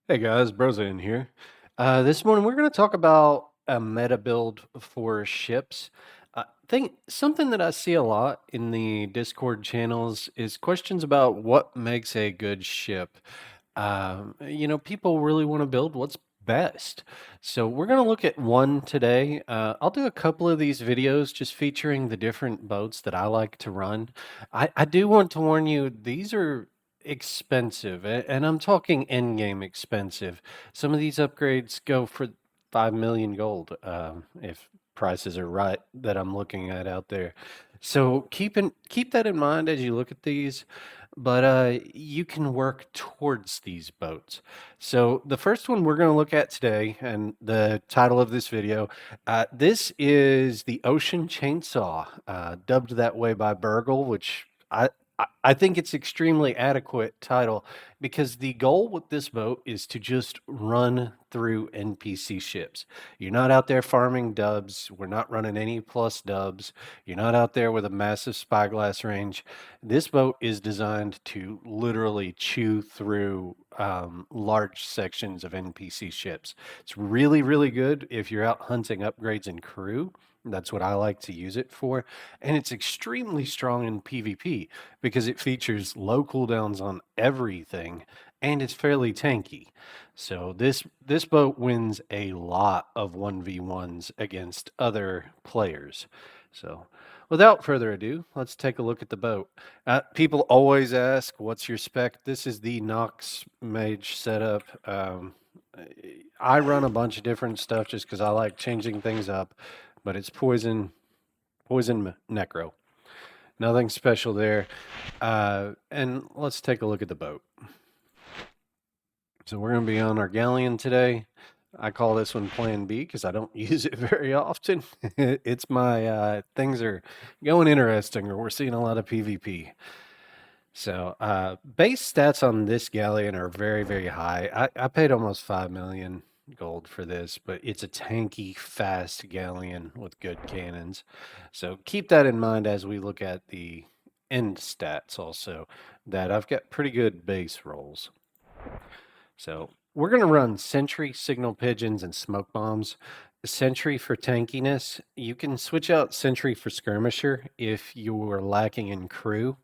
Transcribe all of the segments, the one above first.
Hey guys, Brozan here. This morning we're going to talk about a meta build for ships. I think something that I see a lot in the Discord channels is questions about what makes a good ship. People really want to build what's best. So we're going to look at one today. I'll do a couple of these videos just featuring the different boats that I like to run. I do want to warn you, these are expensive, and I'm talking end game expensive. Some of these upgrades go for 5 million gold, if prices are right that I'm looking at out there. So keep that in mind as you look at these, but you can work towards these boats. So the first one we're going to look at today, and the title of this video, this is the Ocean Chainsaw, dubbed that way by Burgle, which I think it's extremely adequate title because the goal with this boat is to just run through NPC ships. You're not out there farming dubs. We're not running any plus dubs. You're not out there with a massive spyglass range. This boat is designed to literally chew through large sections of NPC ships. It's really, really good if you're out hunting upgrades and crew. That's what I like to use it for. And it's extremely strong in PvP because it features low cooldowns on everything and it's fairly tanky. So this boat wins a lot of 1v1s against other players. So without further ado, let's take a look at the boat. People always ask, what's your spec? This is the Nox Mage setup. I run a bunch of different stuff just because I like changing things up, but it's poison necro. Nothing special there. And let's take a look at the boat. So we're going to be on our Galleon today. I call this one Plan B because I don't use it very often. It's my things are going interesting, or we're seeing a lot of PvP. So base stats on this Galleon are very, very high. I paid almost 5 million gold for this, but it's a tanky, fast Galleon with good cannons. So keep that in mind as we look at the end stats also, that I've got pretty good base rolls. So we're going to run sentry, signal pigeons, and smoke bombs. Sentry for tankiness. You can switch out sentry for skirmisher if you are lacking in crew.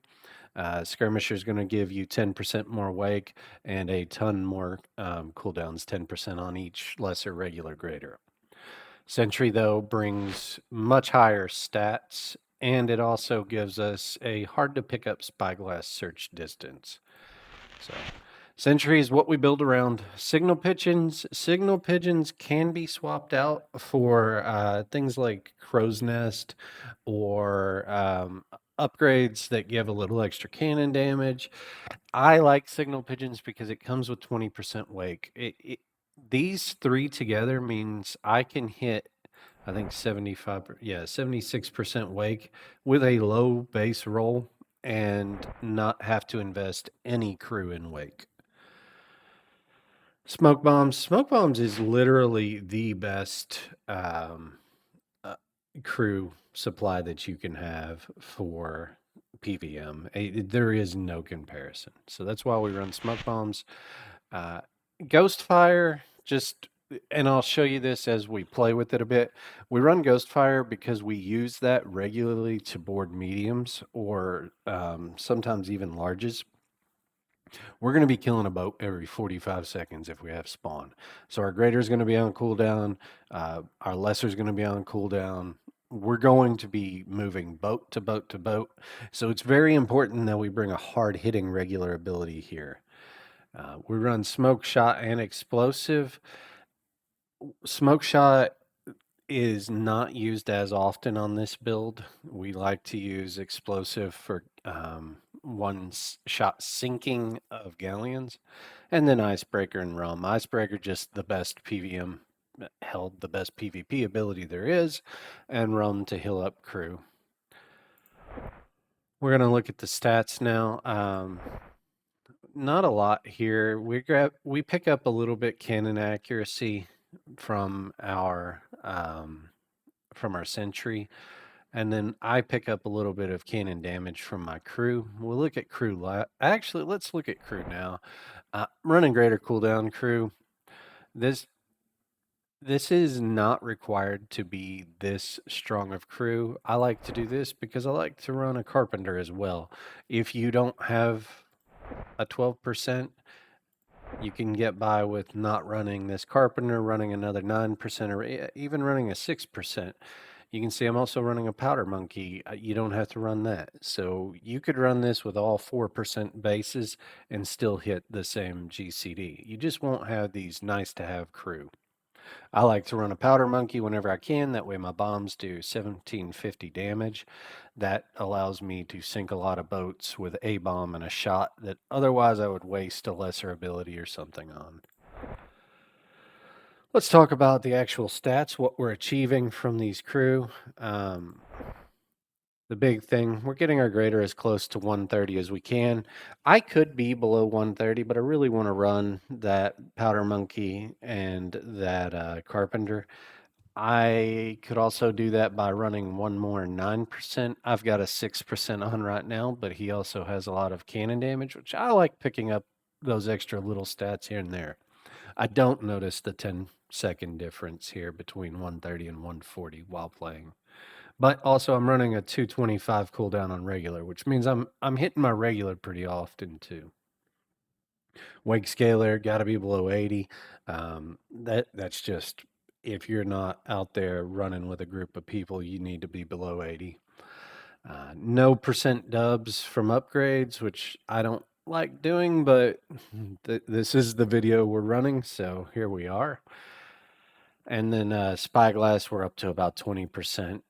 Skirmisher is going to give you 10% more wake and a ton more cooldowns, 10% on each lesser, regular, greater. Sentry, though, brings much higher stats, and it also gives us a hard to pick up spyglass search distance. So Sentry is what we build around. Signal pigeons. Signal pigeons can be swapped out for things like crow's nest or upgrades that give a little extra cannon damage. I like signal pigeons because it comes with 20% wake. These three together means I can hit, I think 76% wake with a low base roll and not have to invest any crew in wake. Smoke bombs. Smoke bombs is literally the best uh, crew supply that you can have for PVM. There is no comparison. So that's why we run smoke bombs. Ghost fire, and I'll show you this as we play with it a bit. We run ghost fire because we use that regularly to board mediums or sometimes even larges. We're going to be killing a boat every 45 seconds if we have spawn. So our greater is going to be on cooldown. Our lesser is going to be on cooldown. We're going to be moving boat to boat to boat. So it's very important that we bring a hard hitting regular ability here. We run smoke shot and explosive. Smoke shot is not used as often on this build. We like to use explosive for one shot sinking of galleons, and then icebreaker and rum. Icebreaker just the best PVM held, the best PvP ability there is, and rum to heal up crew. We're gonna look at the stats now. Not a lot here. We pick up a little bit cannon accuracy from our sentry. And then I pick up a little bit of cannon damage from my crew. We'll look at crew. Actually, let's look at crew now. Running Greater Cooldown crew. This this is not required to be this strong of crew. I like to do this because I like to run a carpenter as well. If you don't have a 12%, you can get by with not running this carpenter, running another 9%, or even running a 6%. You can see I'm also running a powder monkey. You don't have to run that. So you could run this with all 4% bases and still hit the same GCD. You just won't have these nice to have crew. I like to run a powder monkey whenever I can. That way my bombs do 1750 damage. That allows me to sink a lot of boats with a bomb and a shot that otherwise I would waste a lesser ability or something on. Let's talk about the actual stats, what we're achieving from these crew. The big thing, we're getting our grader as close to 130 as we can. I could be below 130, but I really want to run that powder monkey and that carpenter. I could also do that by running one more 9%. I've got a 6% on right now, but he also has a lot of cannon damage, which I like picking up those extra little stats here and there. I don't notice the 10-second difference here between 130 and 140 while playing. But also I'm running a 225 cooldown on regular, which means I'm hitting my regular pretty often too. Wake scalar got to be below 80. That's just if you're not out there running with a group of people, you need to be below 80. No percent dubs from upgrades, which I don't like doing, but this is the video we're running, so here we are. And then spyglass, we're up to about 20%.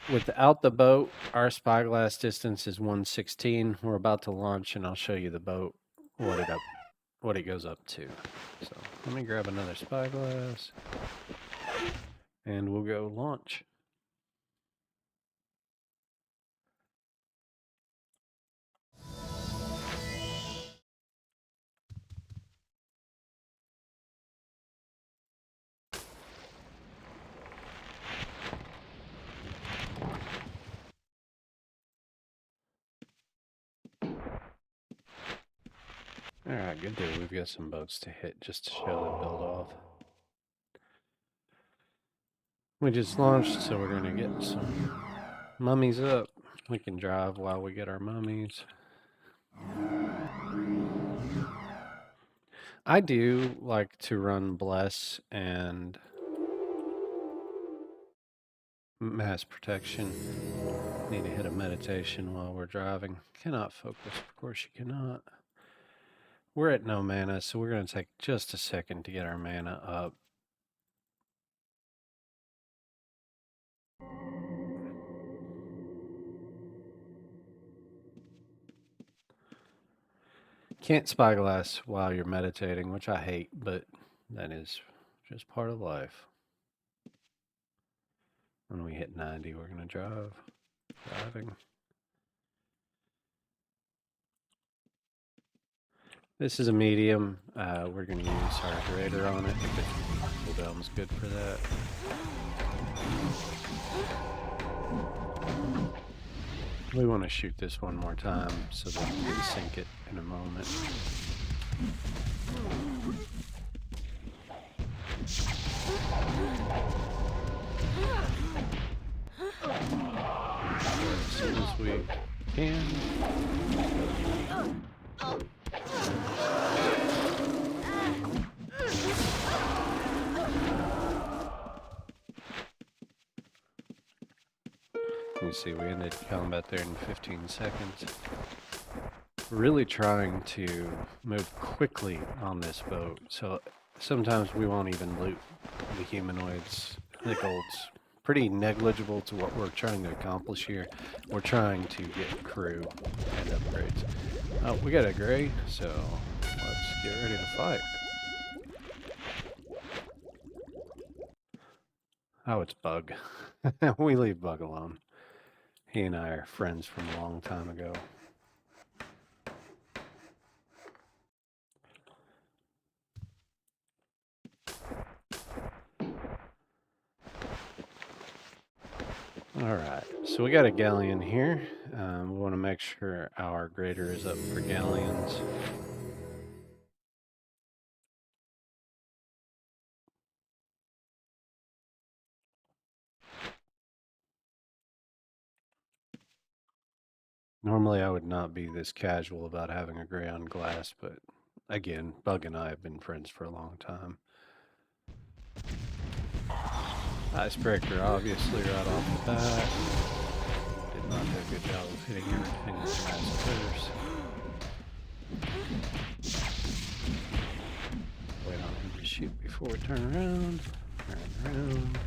Without the boat, our spyglass distance is 116. We're about to launch, and I'll show you the boat, what it goes up to. So let me grab another spyglass, and we'll go launch. All right, good deal. We've got some boats to hit just to show the build off. We just launched, so we're gonna get some mummies up. We can drive while we get our mummies. I do like to run Bless and Mass Protection. Need to hit a meditation while we're driving. Cannot focus. Of course you cannot. We're at no mana, so we're going to take just a second to get our mana up. Can't spyglass while you're meditating, which I hate, but that is just part of life. When we hit 90, we're going to driving. This is a medium. We're going to use our greater on it. Cooldown's good for that. We want to shoot this one more time so that we can sink it in a moment. As soon as we can. You see, we ended combat there in 15 seconds. Really trying to move quickly on this boat, so sometimes we won't even loot the humanoids. The gold's pretty negligible to what we're trying to accomplish here. We're trying to get crew and upgrades. Oh, we got a gray, so let's get ready to fight. Oh, it's Bug. We leave Bug alone. He and I are friends from a long time ago. Alright, so we got a galleon here. We want to make sure our grader is up for galleons. Normally I would not be this casual about having a gray on glass, but again, Bug and I have been friends for a long time. Icebreaker, obviously, right off the bat. Did not do a good job of hitting everything in the last curse. Wait on him to shoot before we turn around. Turn around.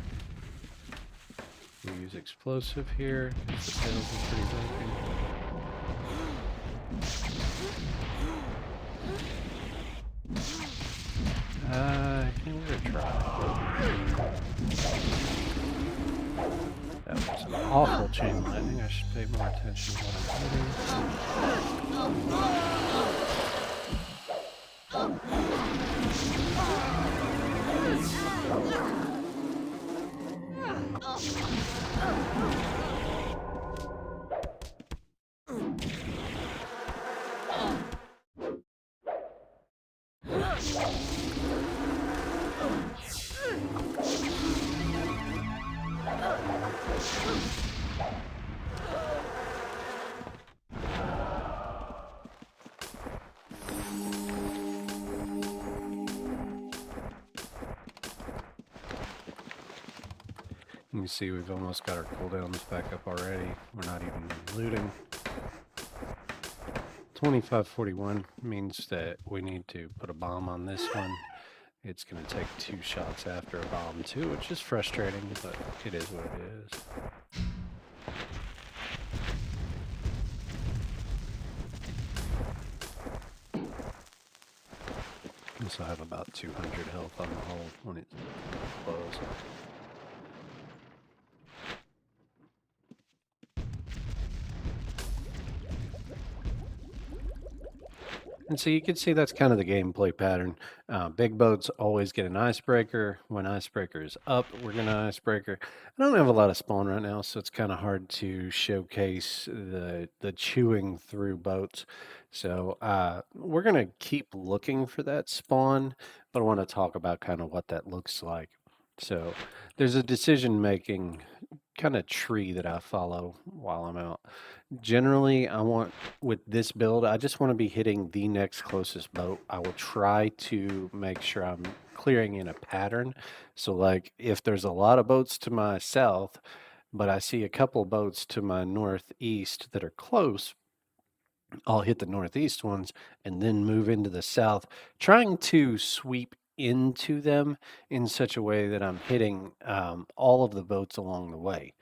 We use explosive here because the tails are pretty broken. Give it a try. That was an awful chain lightning. I should pay more attention to what I'm hitting. You can see we've almost got our cooldowns back up already. We're not even looting. 2541 means that we need to put a bomb on this one. It's going to take 2 shots after a bomb too, which is frustrating, but it is what it is. So I have about 200 health on the hull when it blows. And so you can see that's kind of the gameplay pattern. Big boats always get an icebreaker. When icebreaker is up, we're going to icebreaker. I don't have a lot of spawn right now, so it's kind of hard to showcase the chewing through boats. So we're going to keep looking for that spawn, but I want to talk about kind of what that looks like. So there's a decision-making kind of tree that I follow while I'm out. Generally, with this build, I just want to be hitting the next closest boat. I will try to make sure I'm clearing in a pattern. So like if there's a lot of boats to my south, but I see a couple boats to my northeast that are close, I'll hit the northeast ones and then move into the south, trying to sweep into them in such a way that I'm hitting all of the boats along the way.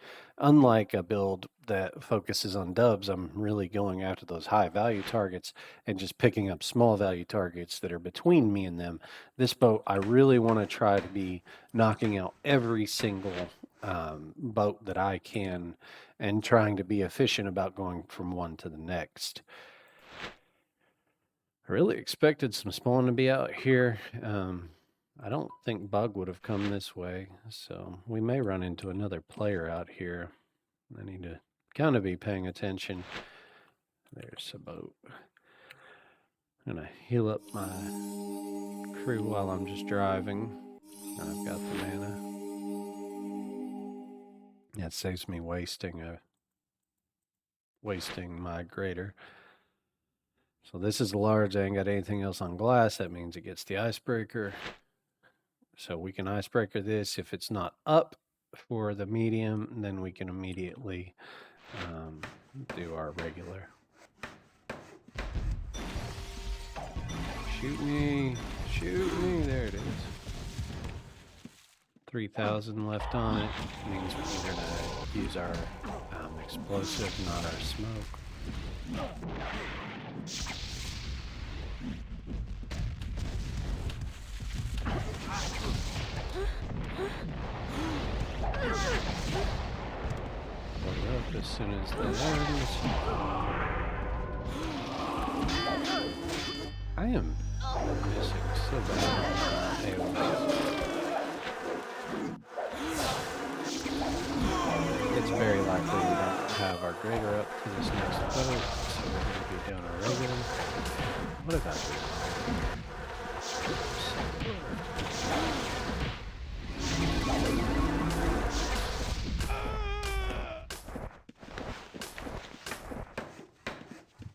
Unlike a build that focuses on dubs, I'm really going after those high value targets and just picking up small value targets that are between me and them. This boat, I really want to try to be knocking out every single boat that I can and trying to be efficient about going from one to the next. I really expected some spawn to be out here. I don't think Bug would have come this way, so we may run into another player out here. I need to kind of be paying attention. There's a boat. I'm gonna heal up my crew while I'm just driving. I've got the mana. That saves me wasting my grader. So this is large. I ain't got anything else on glass. That means it gets the icebreaker. So we can icebreaker this. If it's not up for the medium, then we can immediately do our regular. Shoot me. Shoot me. There it is. 3,000 left on it. Means we're going to use our explosive, not our smoke. Blow up as soon as that ends. I am missing so bad. It's very very likely we don't have our grader up for this next boat, so we're going to be down our regular. What did I do?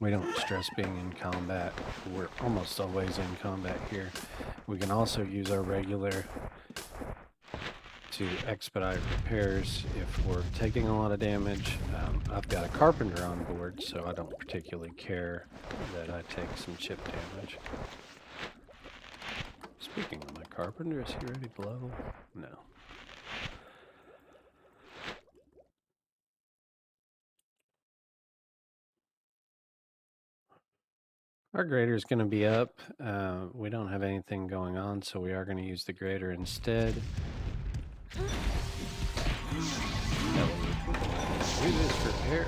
We don't stress being in combat. We're almost always in combat here. We can also use our regular to expedite repairs if we're taking a lot of damage. I've got a carpenter on board, so I don't particularly care that I take some chip damage. Speaking of my carpenter, is he ready to level? No. Our grader is going to be up. We don't have anything going on, so we are going to use the grader instead. Do this repair.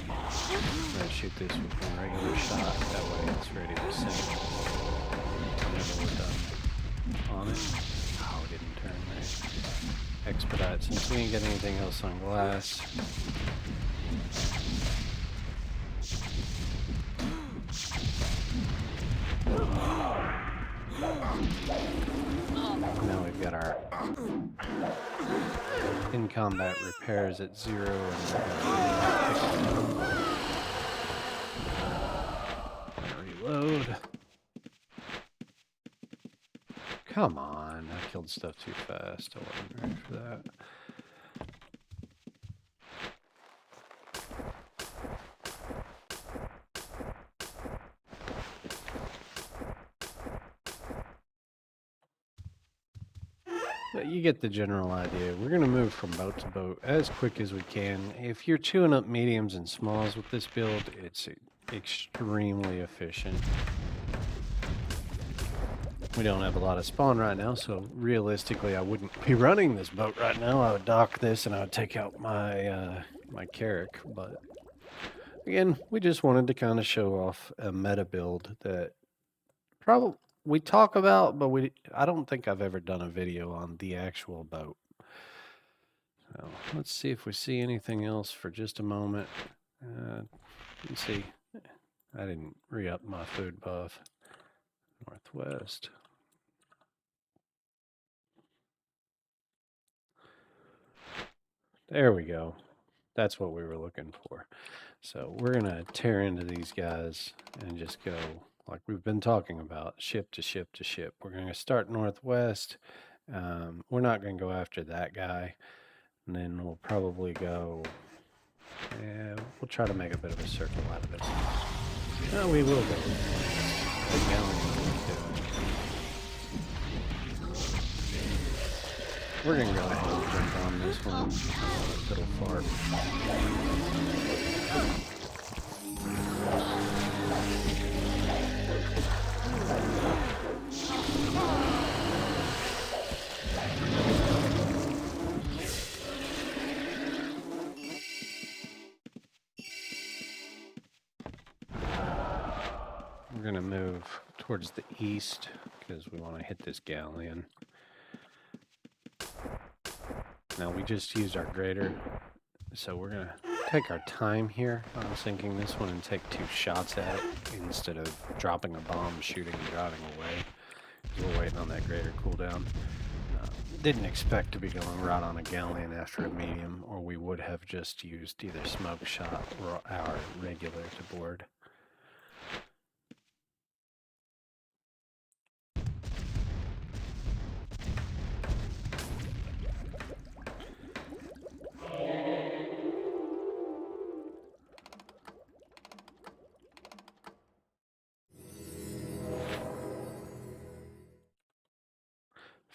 I'm going to shoot this with one regular shot. That way it's ready to sink whenever we're done on it. Oh, it didn't turn right. Expedite, since we ain't got anything else on glass. Now we've got our in-combat repairs at 0 and reload. Come on, I killed stuff too fast. I wasn't ready for that. But you get the general idea. We're going to move from boat to boat as quick as we can. If you're chewing up mediums and smalls with this build, it's extremely efficient. We don't have a lot of spawn right now, so realistically I wouldn't be running this boat right now. I would dock this and I would take out my my Carrack. But again, we just wanted to kind of show off a meta build that probably we talk about, but I don't think I've ever done a video on the actual boat. So let's see if we see anything else for just a moment. Let's see. I didn't re-up my food buff. Northwest. There we go. That's what we were looking for. So we're going to tear into these guys and just go like we've been talking about, ship to ship to ship. We're going to start northwest. We're not going to go after that guy. And then we'll probably go... we'll try to make a bit of a circle out of it. No, we will go. The Galleon. We're going to go ahead and jump on this one. Little fart. We're going to move towards the east because we want to hit this Galleon. Now we just used our grader, so we're going to take our time here on sinking this one and take 2 shots at it instead of dropping a bomb, shooting, and driving away. We're waiting on that greater cooldown. Didn't expect to be going right on a Galleon after a medium, or we would have just used either smoke shot or our regular to board.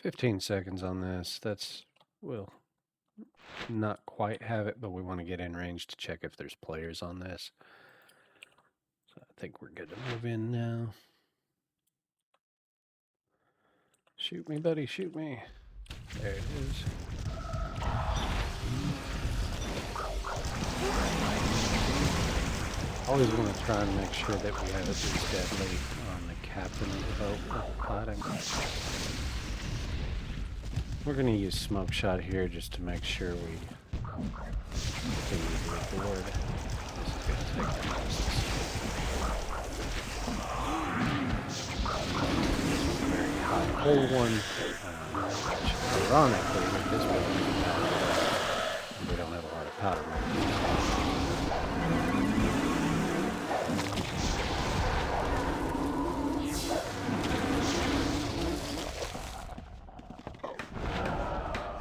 "15 seconds on this. We'll not quite have it, but we want to get in range to check if there's players on this. So I think we're good to move in now. Shoot me, buddy, shoot me. There it is. Always want to try and make sure that we have at least deadly on the captain of the boat we're fighting. We're going to use smoke shot here just to make sure we Easily board. This is going to take the most. Very high hull one. Which, ironically, with this build, we don't have a lot of powder monkeys.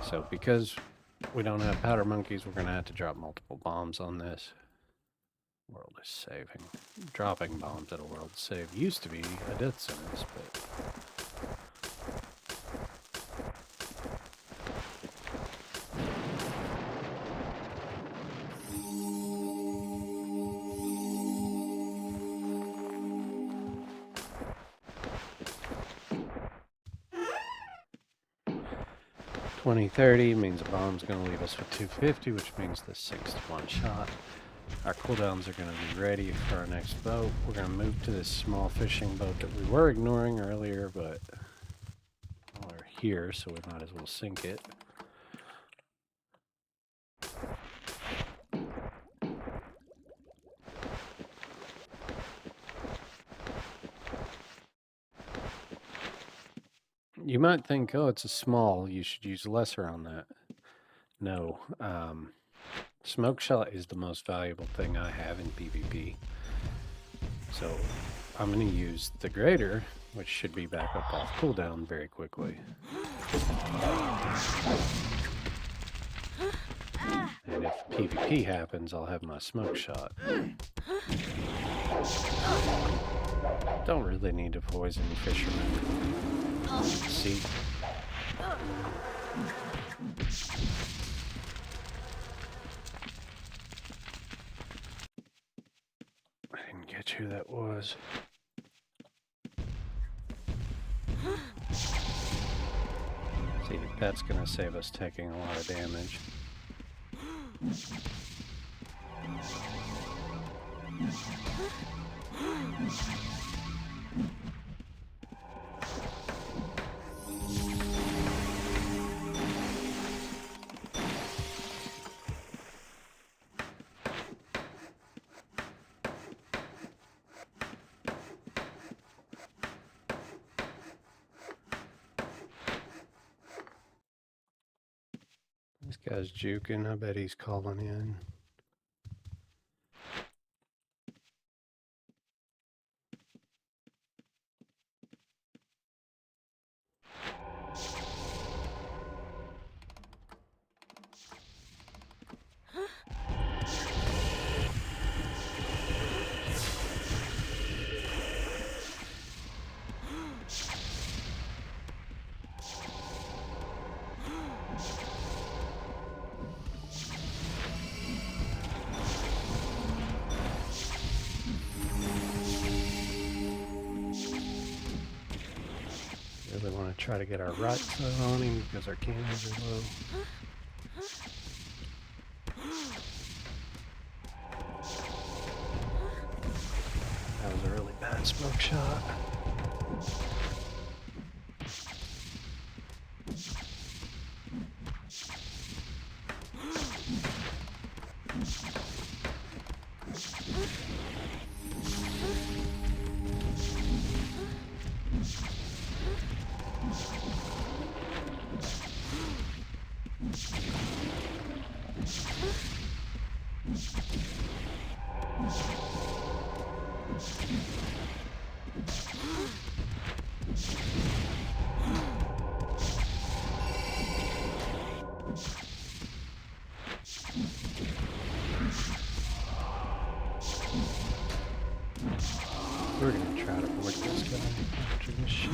So because we don't have powder monkeys, we're going to have to drop multiple bombs on this. World is saving. Dropping bombs at a world save used to be a death sentence, but... $20-30 means a bomb's going to leave us with 250, which means the 6th one shot. Our cooldowns are going to be ready for our next boat. We're going to move to this small fishing boat that we were ignoring earlier, but we're here, so we might as well sink it. You might think, oh, it's a small, you should use lesser on that. No, smoke shot is the most valuable thing I have in PvP. So I'm going to use the greater, which should be back up off cooldown very quickly. And if PvP happens, I'll have my smoke shot. Don't really need to poison fishermen. See? I didn't catch who that was. See, that's gonna save us taking a lot of damage. This guy's juking. I bet he's calling in. Really want to try to get our right side on him because our cannons are low. That was a really bad smoke shot. We're going to try to board this guy after this shot.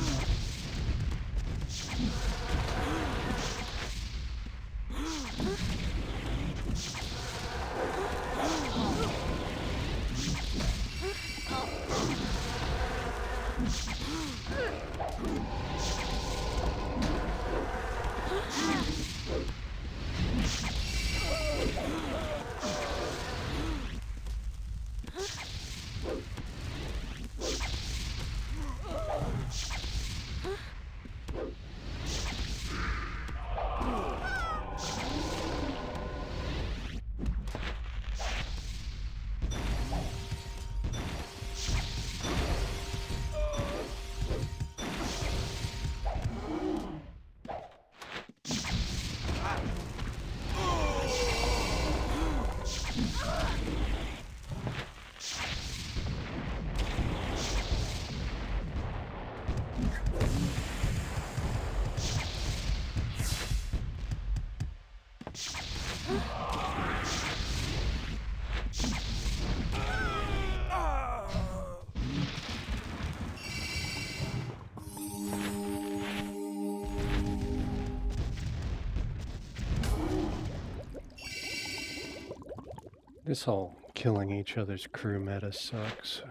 This whole killing each other's crew meta sucks.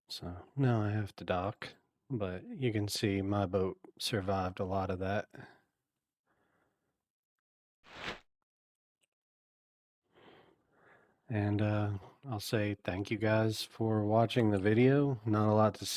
So now I have to dock, but you can see my boat survived a lot of that. And I'll say thank you guys for watching the video. Not a lot to see.